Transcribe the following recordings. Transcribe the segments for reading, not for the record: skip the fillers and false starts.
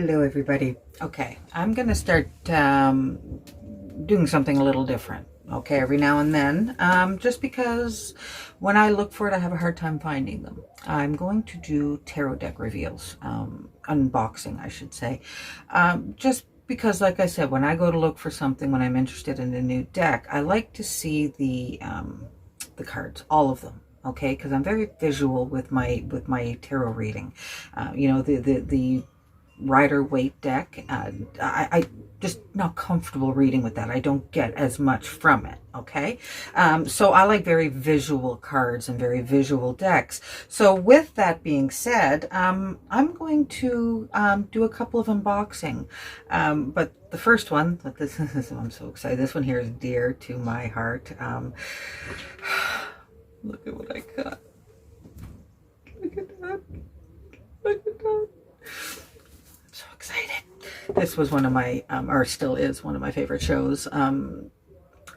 Hello everybody. Okay, I'm gonna start doing something a little different. Okay, every now and then, just because when I look for it, I have a hard time finding them. I'm going to do tarot deck reveals, unboxing, I should say, just because, like I said, when I go to look for something, when I'm interested in a new deck, I like to see the cards, all of them. Okay, because I'm very visual with my tarot reading. You know, the Rider Waite deck. I just not comfortable reading with that. I don't get as much from it. Okay, so I like very visual cards and very visual decks. So with that being said, I'm going to do a couple of unboxing. But the first one, this I'm so excited. This one here is dear to my heart. Look at what I got. Look at that. Look at that. So excited. This was one of my, or still is one of my favorite shows.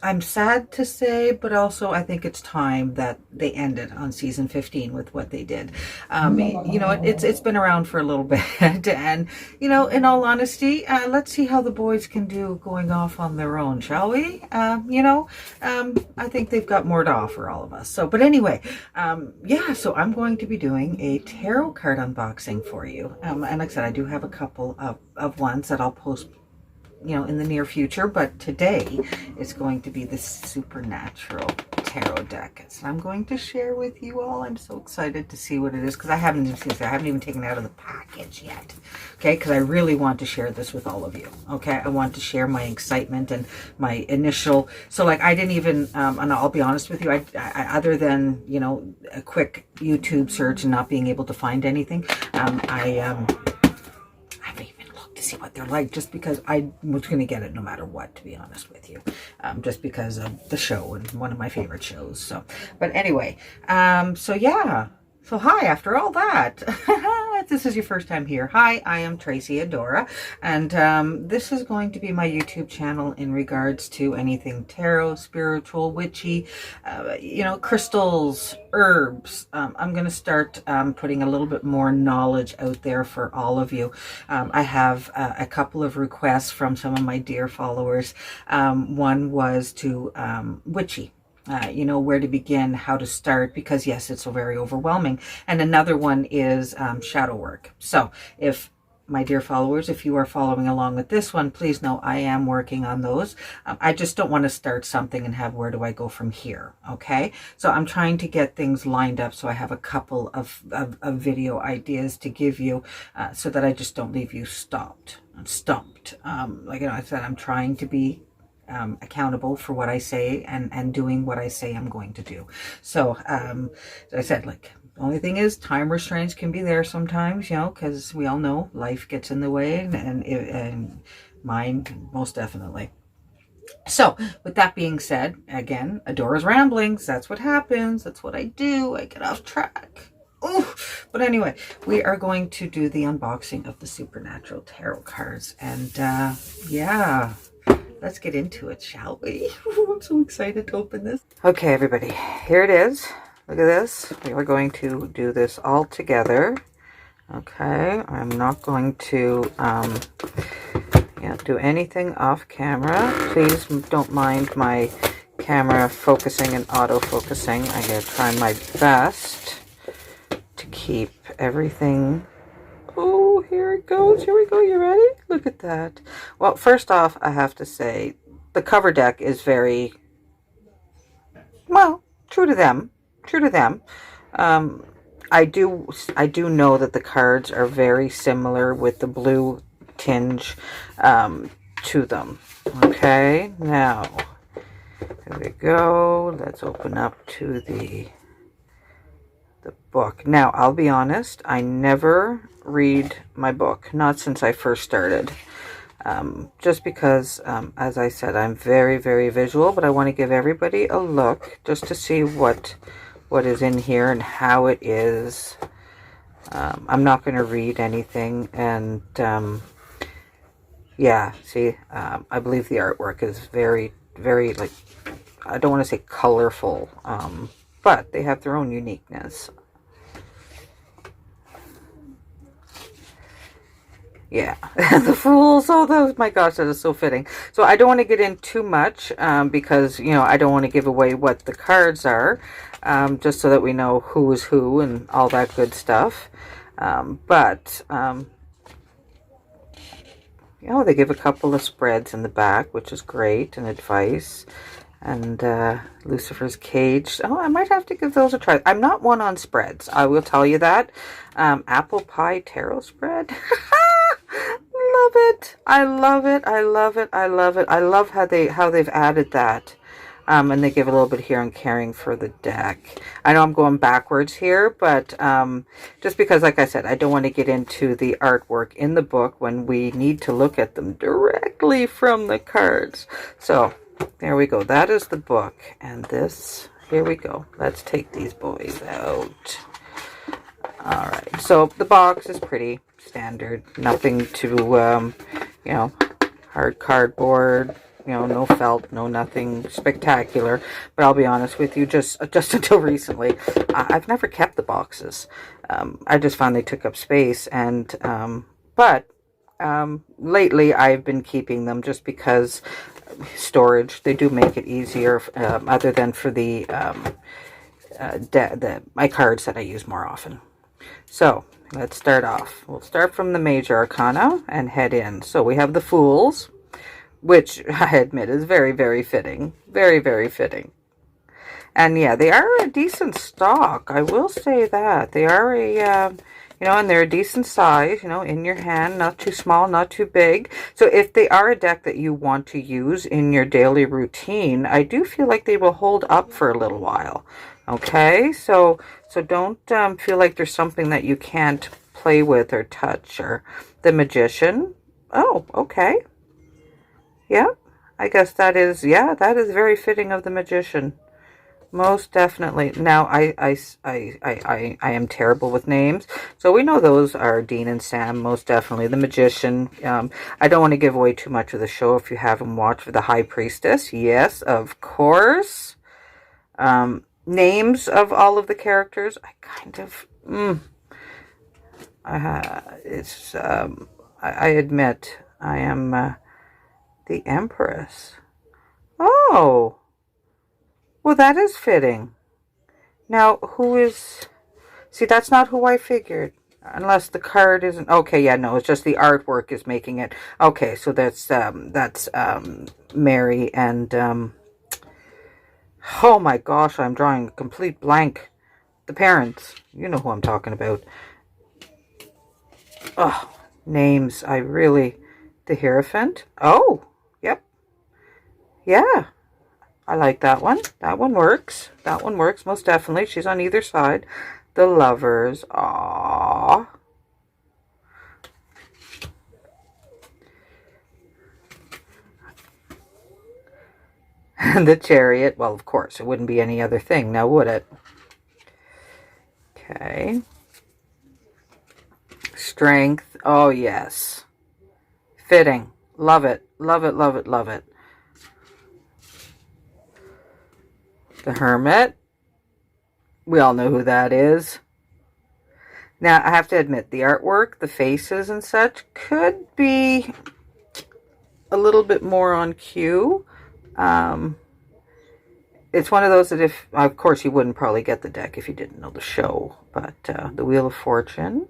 I'm sad to say, but also I think it's time that they ended on season 15 with what they did. You know, it's been around for a little bit, and you know, in all honesty, let's see how the boys can do going off on their own, shall we? You know, I think they've got more to offer all of us. So, but anyway, yeah. So I'm going to be doing a tarot card unboxing for you, and like I said, I do have a couple of ones that I'll post, you know, in the near future, but today it's going to be the Supernatural tarot deck. So I'm going to share with you all. I'm so excited to see what it is, because I haven't even taken it out of the package yet. Okay, because I really want to share this with all of you. Okay, I want to share my excitement and my initial, so like I didn't even and I'll be honest with you, I other than, you know, a quick YouTube search and not being able to find anything, to see what they're like, just because I was going to get it no matter what, to be honest with you, just because of the show and one of my favorite shows. So, but anyway, so yeah, so hi, after all that, if this is your first time here, hi, I am Tracy Adora, and this is going to be my YouTube channel in regards to anything tarot, spiritual, witchy, you know, crystals, herbs. I'm going to start putting a little bit more knowledge out there for all of you. I have a couple of requests from some of my dear followers. One was to witchy. You know, where to begin, how to start, because yes, it's so very overwhelming. And another one is shadow work. So if my dear followers, if you are following along with this one, please know I am working on those. I just don't want to start something and have, where do I go from here? Okay, so I'm trying to get things lined up, so I have a couple of video ideas to give you, so that I just don't leave you stumped. Like, you know, I said, I'm trying to be accountable for what I say and doing what I say I'm going to do. So as I said, like, the only thing is time restraints can be there sometimes, you know, because we all know life gets in the way, and mine most definitely. So with that being said, again, Adora's ramblings, that's what happens, that's what I do, I get off track. Oh, but anyway, we are going to do the unboxing of the Supernatural tarot cards, and yeah, let's get into it, shall we? I'm so excited to open this. Okay, everybody, here it is. Look at this. We are going to do this all together. Okay, I'm not going to do anything off camera. Please don't mind my camera focusing and auto-focusing. I'm going to try my best to keep everything. Oh, here it goes. Here we go. You ready? Look at that. Well, first off, I have to say the cover deck is very, well, true to them. True to them. I do know that the cards are very similar with the blue tinge to them. Okay, now here we go. Let's open up to the book. Now, I'll be honest, I never read my book, not since I first started. Just because, as I said, I'm very, very visual, but I want to give everybody a look just to see what is in here and how it is. I'm not going to read anything, and yeah, see, I believe the artwork is very, very, like, I don't want to say colorful, but they have their own uniqueness. Yeah, the Fools. Oh, those, my gosh, that is so fitting. So I don't want to get in too much because, you know, I don't want to give away what the cards are, just so that we know who is who and all that good stuff. You know, they give a couple of spreads in the back, which is great, and advice. And Lucifer's Cage. Oh, I might have to give those a try. I'm not one on spreads, I will tell you that. Apple Pie Tarot Spread. Love it. I love it. I love it. I love it. I love how they've added that. And they give a little bit here on caring for the deck. I know I'm going backwards here, but just because, like I said, I don't want to get into the artwork in the book when we need to look at them directly from the cards. So there we go. That is the book. And this, here we go. Let's take these boys out. All right. So the box is pretty standard. Nothing to, you know, hard cardboard. You know, no felt, no nothing spectacular. But I'll be honest with you, just until recently, I've never kept the boxes. I just found they took up space. And but lately I've been keeping them just because storage. They do make it easier, other than for the my cards that I use more often. So let's start off. We'll start from the Major Arcana and head in. So we have the Fools, which I admit is very, very fitting. Very, very fitting. And yeah, they are a decent stock. I will say that. They are a, you know, and they're a decent size, you know, in your hand. Not too small, not too big. So if they are a deck that you want to use in your daily routine, I do feel like they will hold up for a little while. Okay, so don't feel like there's something that you can't play with or touch. Or the Magician. Oh, okay. Yeah, I guess that is, yeah, that is very fitting of the Magician. Most definitely. Now, I am terrible with names. So we know those are Dean and Sam, most definitely. The Magician. I don't want to give away too much of the show if you haven't watched. The High Priestess. Yes, of course. Names of all of the characters. I kind of, I admit, I am the Empress. Oh, well, that is fitting. Now, who is... See, that's not who I figured. Unless the card isn't... Okay, yeah, no, it's just the artwork is making it. Okay, so that's Mary and... Oh my gosh, I'm drawing a complete blank. The parents. You know who I'm talking about. Oh, names. I really... The Hierophant. Oh, yep. Yeah. I like that one. That one works. That one works, most definitely. She's on either side. The Lovers. Aww. And the Chariot. Well, of course, it wouldn't be any other thing now, would it? Okay. Strength. Oh, yes. Fitting. Love it. Love it, love it, love it. The Hermit. We all know who that is. Now, I have to admit, the artwork, the faces and such, could be a little bit more on cue. It's one of those that if, of course, you wouldn't probably get the deck if you didn't know the show. But the Wheel of Fortune.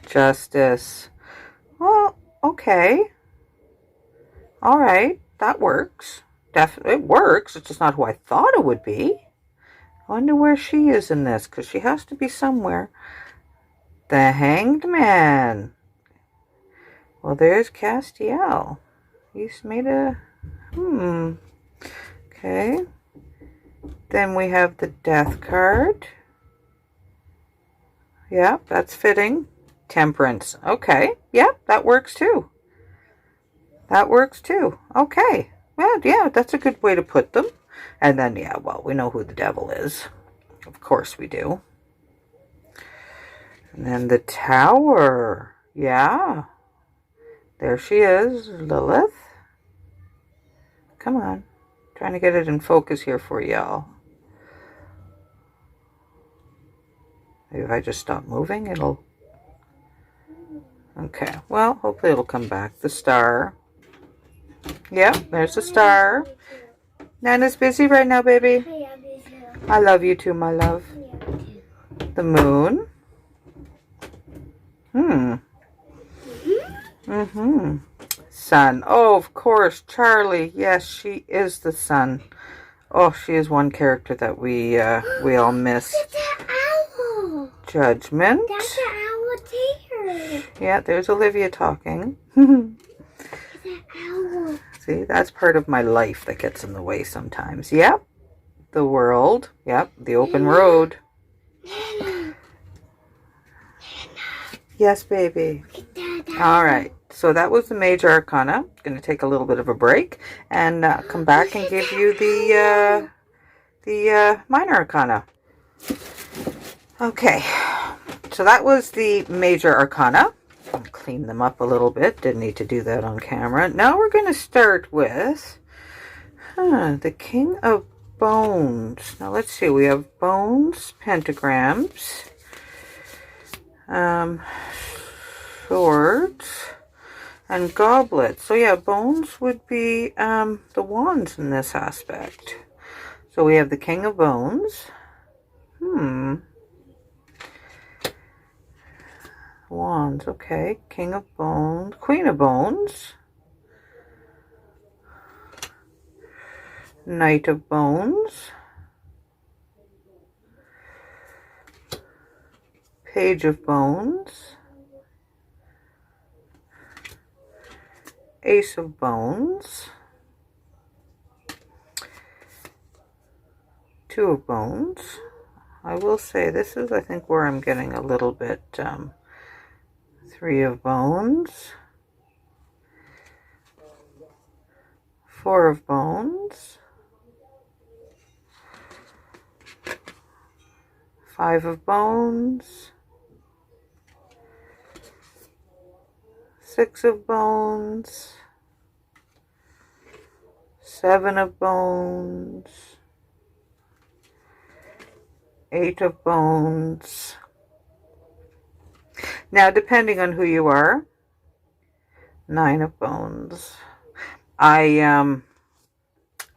Justice. Well, okay. All right. That works. Definitely, it works. It's just not who I thought it would be. I wonder where she is in this, because she has to be somewhere. The Hanged Man. Well, there's Castiel. He's made a... Okay. Then we have the Death card. Yeah, that's fitting. Temperance. Okay. Yeah, that works too. That works too. Okay. Well, yeah, that's a good way to put them. And then, yeah, well, we know who the Devil is. Of course we do. And then the Tower. Yeah. There she is, Lilith. Come on. Trying to get it in focus here for y'all. Maybe if I just stop moving, it'll... Okay, well, hopefully it'll come back. The star. Yep, there's the star. Nana's busy right now, baby. I love you too, my love. The moon. Sun. Oh, of course, Charlie. Yes, she is the sun. Oh, she is one character that we all miss. That's an owl. Judgment. That's an owl there. Yeah, there's Olivia talking. It's an owl. See, that's part of my life that gets in the way sometimes. Yep. The world. Yep. The open road. Nana. Yes, baby. All right. So that was the major arcana. Going to take a little bit of a break and come back and give you the minor arcana. Okay. So that was the major arcana. I'll clean them up a little bit. Didn't need to do that on camera. Now we're going to start with the King of Bones. Now let's see. We have bones, pentagrams, swords, and goblets. So yeah, bones would be the wands in this aspect. So we have the King of Bones. Wands, okay. King of Bones, Queen of Bones, Knight of Bones, Page of Bones, Ace of Bones, Two of Bones. I will say this is, I think, where I'm getting a little bit, Three of Bones, Four of Bones, Five of Bones, Six of Bones, Seven of Bones, Eight of Bones. Now, depending on who you are, Nine of Bones. I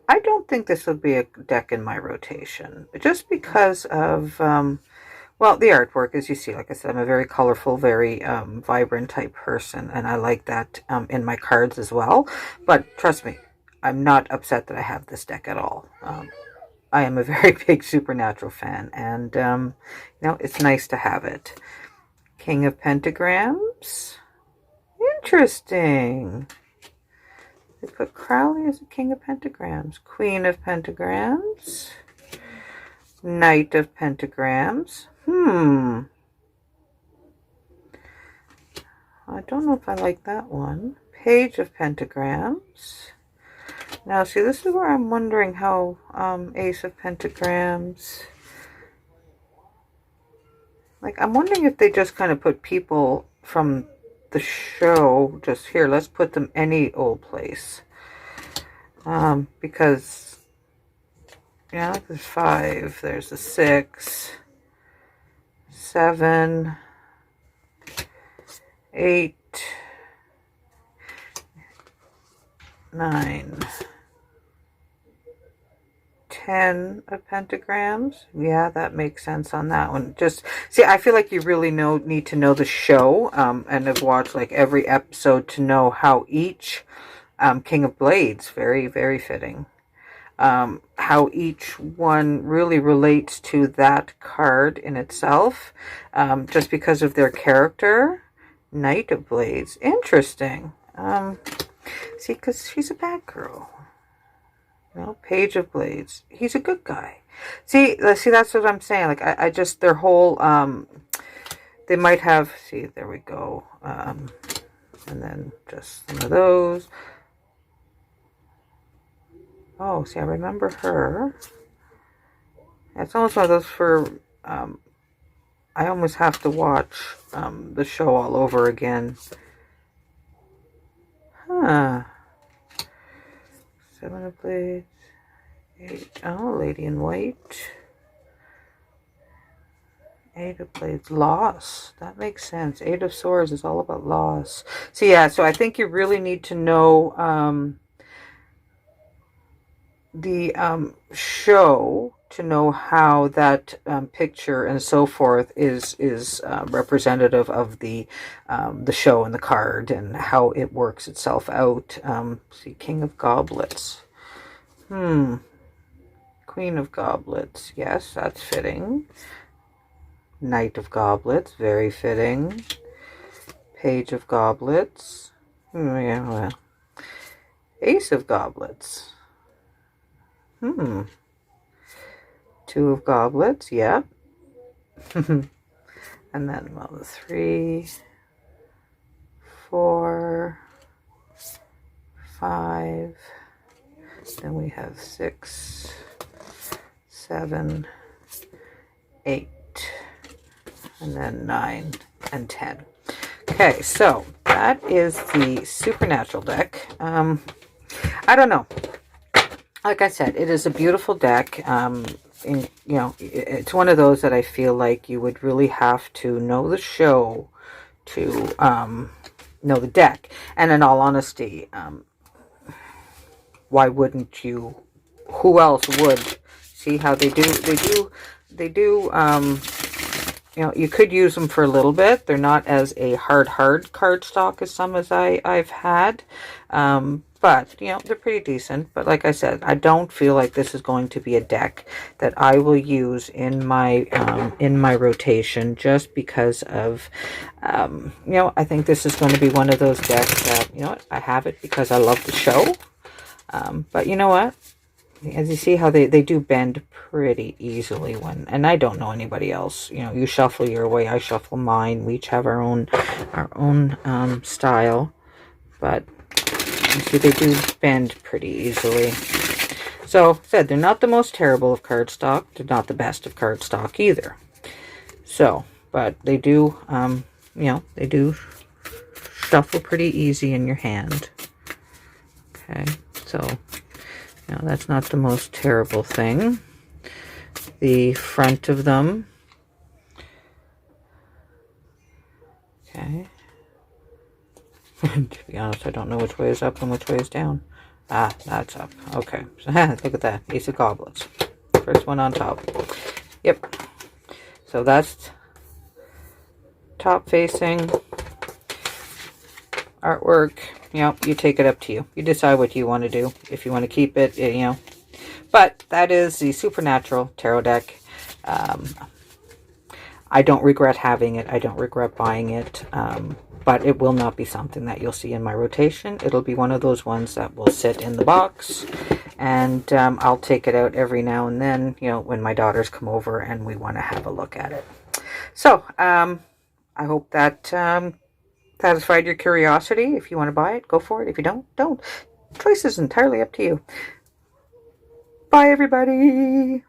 don't think this would be a deck in my rotation, just because of, well, the artwork, as you see. Like I said, I'm a very colorful, very vibrant type person, and I like that in my cards as well. But trust me, I'm not upset that I have this deck at all. I am a very big Supernatural fan, and, you know, it's nice to have it. King of Pentagrams. Interesting. They put Crowley as a King of Pentagrams. Queen of Pentagrams. Knight of Pentagrams. I don't know if I like that one. Page of Pentagrams. Now, see, this is where I'm wondering how Ace of Pentagrams... Like, I'm wondering if they just kind of put people from the show just here. Let's put them any old place. Because, yeah, there's 5. There's a 6, 7, 8, 9, 10 of pentagrams. Yeah, that makes sense on that one. Just see, I feel like you really need to know the show and have watched like every episode to know how each King of Blades, very, very fitting, how each one really relates to that card in itself, just because of their character. Knight of Blades, interesting. See, because she's a bad girl. No, Page of Blades. He's a good guy. See, that's what I'm saying. Like, I just, their whole, they might have, see, there we go. And then just some of those. Oh, see, I remember her. It's almost one of those for, I almost have to watch the show all over again. Huh. 7 of Blades, 8, oh, Lady in White, Eight of Blades, loss. That makes sense. Eight of Swords is all about loss. So yeah, so I think you really need to know the show to know how that picture and so forth is representative of the show and the card and how it works itself out. See, King of Goblets. Queen of Goblets. Yes, that's fitting. Knight of Goblets, very fitting. Page of Goblets. Yeah, well. Ace of Goblets. Two of Goblets, yep. And then, well, the 3, 4, 5. Then we have 6, 7, 8. And then 9 and 10. Okay, so that is the Supernatural deck. I don't know. Like I said, it is a beautiful deck. It's one of those that I feel like you would really have to know the show to know the deck. And in all honesty, why wouldn't you? Who else would? See how they do. You could use them for a little bit. They're not as a hard cardstock as some as I've had. But, they're pretty decent. But like I said, I don't feel like this is going to be a deck that I will use in my rotation just because of, I think this is going to be one of those decks that, I have it because I love the show. But you know what? As you see how they do bend pretty easily and I don't know anybody else. You shuffle your way, I shuffle mine. We each have our own style. But you see they do bend pretty easily. So, said they're not the most terrible of cardstock. They're not the best of cardstock either. So, but they do, they do shuffle pretty easy in your hand. Okay, so... that's not the most terrible thing. The front of them. Okay. To be honest, I don't know which way is up and which way is down. Ah, that's up. Okay. Look at that. Ace of Goblets. First one on top. Yep. So that's top facing artwork. You take it up to you. You decide what you want to do. If you want to keep it, But that is the Supernatural Tarot deck. I don't regret having it. I don't regret buying it. But it will not be something that you'll see in my rotation. It'll be one of those ones that will sit in the box. And I'll take it out every now and then, when my daughters come over and we want to have a look at it. So, I hope that... satisfied your curiosity. If you want to buy it, go for it. If you don't. Choice is entirely up to you. Bye, everybody.